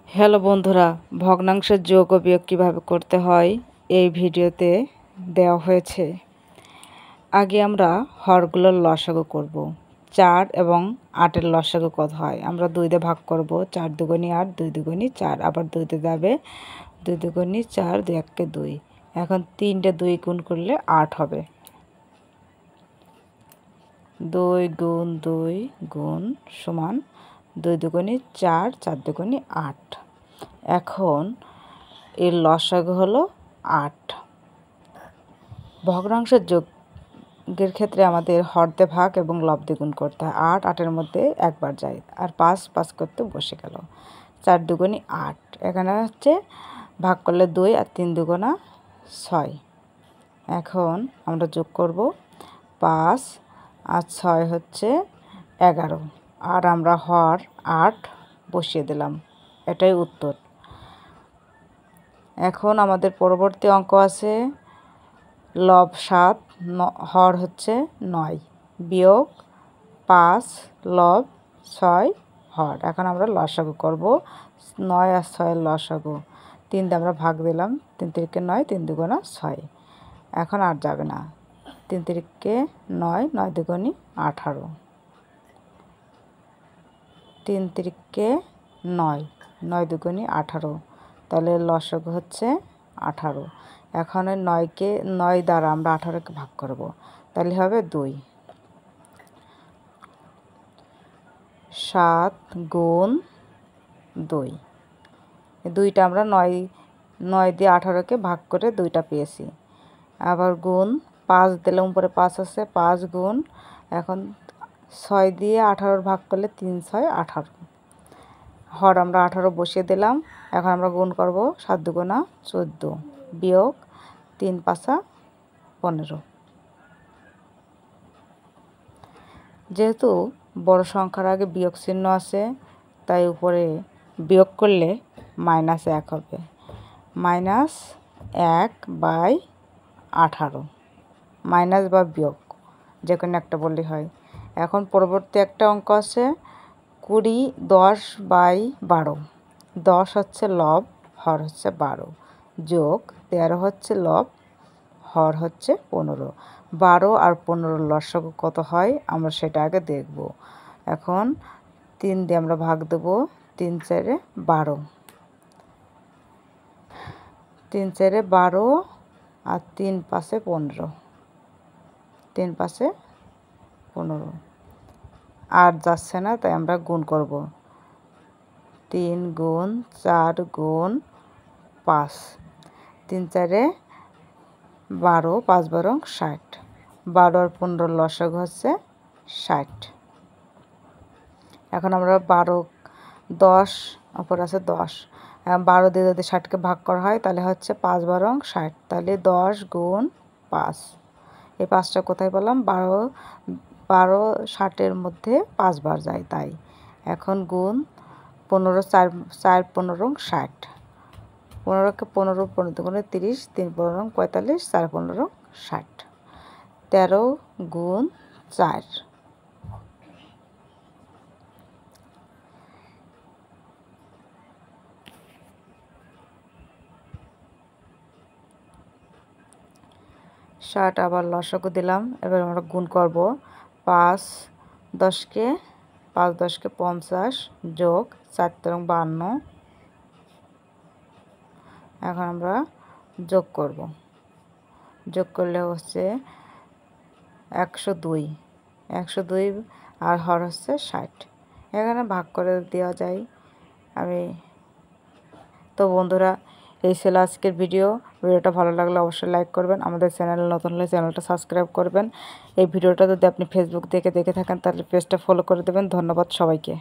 Hello বন্ধুরা, ভগ্নাংশের যোগ ও বিয়োগ কীভাবে করতে হয় এই ভিডিওতে দেওয়া হয়েছে। আগে আমরা হরগুলোর লসাগু করব। 4 এবং 8-এর লসাগু কত হয়? আমরা 2 দিয়ে ভাগ করব। 4 দুগুণী 8, 2 দুগুণী 4, আবার 2 তে যাবে 2 দুগুণী 4, 2 একে 2। এখন 3টে 2 গুণ করলে 8 হবে। 2 গুণ 2 গুণ সমান 2 দুগুণী 4, 4 দুগুণী 8। এখন এর লসাগু হলো 8। ভগ্নাংশের যোগের ক্ষেত্রে আমাদের হরতে ভাগ এবং লব্ধে গুণ করতে হয়। 8 8-এর মধ্যে একবার যায়, আর 5 5 করতে বসে গেল। 4 দুগুণী 8, এখানে হচ্ছে ভাগ করলে 2 আর 3 দুগুণা 6। এখন আমরা যোগ করব 5 আর 6 হচ্ছে 11, আর আমরা হর 8 বসিয়ে দিলাম। এটাই উত্তর। এখন আমাদের পরবর্তী অঙ্ক আছে লব 7, হর হচ্ছে 9, বিয়োগ 5 লব 6 হর। এখন আমরা লসাগু করব। 9 আর 6-এর লসাগু 3 দিয়ে আমরা ভাগ দিলাম। 3 তিরিকে 9, 3 দুগুণা 6। এখন আর যাবে না। 3 তিরিকে 9, 9 দুগুণী 18। 3 তিরিকে 9, 9 দুগুণী 18, তাহলে লসাগু হচ্ছে 18। এখন 9 দ্বারা আমরা 18-কে ভাগ করব, তাহলে হবে 2। 7 গুণ 2, 2টা আমরা 9 দিয়ে 18-কে ভাগ করে 2টা পেয়েছি। আবার গুণ 5 দিলাম, উপরে 5 আছে, 5 গুণ, এখন 6 দিয়ে 18 ভাগ করলে 3 6 18। হর আমরা 18 বসিয়ে দিলাম। এখন আমরা গুণ করব 7 দুগুণা 14, বিয়োগ 3 5 15। যেহেতু বড় সংখ্যার আগে বিয়োগ চিহ্ন আছে, তাই উপরে বিয়োগ করলে -1 হবে। -1/18, মাইনাস বা বিয়োগ যে কোনো একটা বললেই হয়। এখন পরবর্তী একটা অঙ্ক আছে 20 10/12। 10 হচ্ছে লব, হর হচ্ছে 12, যোগ 13 হচ্ছে লব, হর হচ্ছে 15। 12 আর 15-র লসাগু কত হয় আমরা সেটা আগে দেখব। এখন 3 দিয়ে আমরা ভাগ দেব। 3 4 12, 3 4 12, আর 3 5 15, 3 5 15। আর যাচ্ছে না, তাই আমরা গুণ করব। 3 গুণ 4 গুণ 5, 3 4 12, 5 12 60। 12 আর 15-র লসাগু হচ্ছে 60। এখন আমরা 12 10 উপর আছে 10, 12 দিয়ে যদি 60-কে ভাগ করা হয় তাহলে হচ্ছে 5 12 60, তাহলে 10 গুণ 5। এই 5টা কোথায় পেলাম? 12 60-এর মধ্যে 5 বার যায়, তাই। এখন গুণ 15 4 4 15 60, 15-কে 15 15 দুগুণে 30, 3 15 45, 4 15 60। 13 গুণ 4। ষাট আবার লসাগু দিলাম। এবার আমরা গুণ করব। 5 10-কে 5 10-কে 50, যোগ 4 13 52। এখন আমরা যোগ করব। যোগ করলে হচ্ছে 102, 102 আর হর হচ্ছে 60। এখানে ভাগ করে দেওয়া যায়। তো বন্ধুরা, এই ছিল আজকের ভিডিওটা ভালো লাগলে অবশ্যই লাইক করবেন। আমাদের চ্যানেল নতুন হলে চ্যানেলটা সাবস্ক্রাইব করবেন। এই ভিডিওটা যদি আপনি ফেসবুক থেকে দেখে থাকেন তাহলে পেজটা ফলো করে দেবেন। ধন্যবাদ সবাইকে।